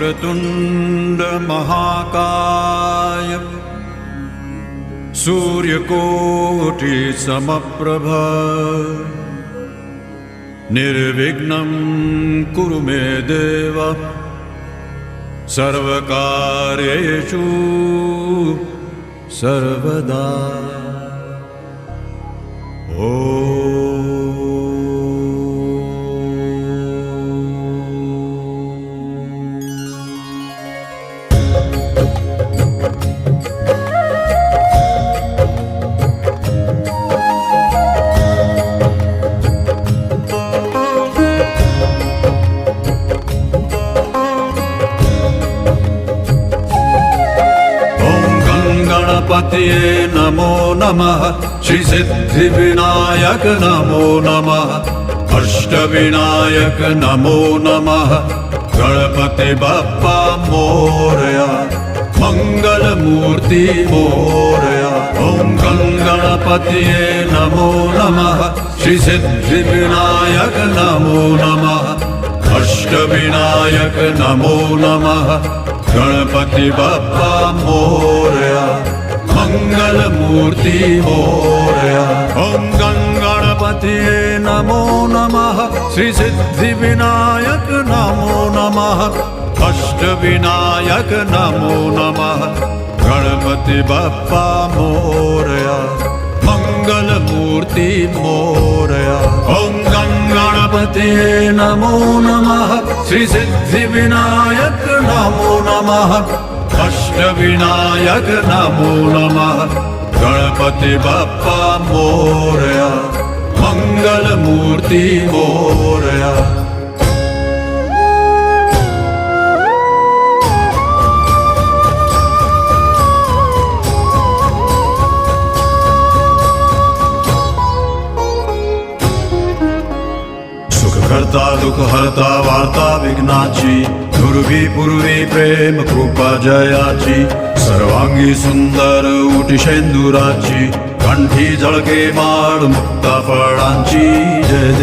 वक्रतुंड महाकाय सूर्यकोटि समप्रभ निर्विघ्नं कुरु मे देव सर्वकार्येषु सर्वदा। गणपतिये नमो नमः, श्री सिद्धि विनायक नमो नमः, अष्टविनायक नमो नमः, गणपति बप्पा मोरया, मंगल मूर्ति मोरया। ओम गणपतिये नमो नमः, श्री सिद्धि विनायक नमो नमः, अष्टविनायक नमो नमः, गणपति बप्पा मोरया, मंगल मूर्ति मोरया। ओम गणपतिये नमो नमः, श्री सिद्धि विनायक नमो नमः, अष्ट विनायक नमो नमः, गणपति बप्पा मोरया, मंगल मूर्ति मोरया। ओम गणपतिये नमो नमः, श्री सिद्धि विनायक नमो नमः, अष्ट विनायक नमो नमः, गणपति बप्पा मोरया, मंगल मूर्ति मोरया। करता दुख हरता वार्ता विघ्नाची, दुर्वी पूर्वी प्रेम कृपा जयाची, सर्वांगी सुंदर उटी शेंदुराची, कंठी जळके माळ मुक्ता फळांची। जय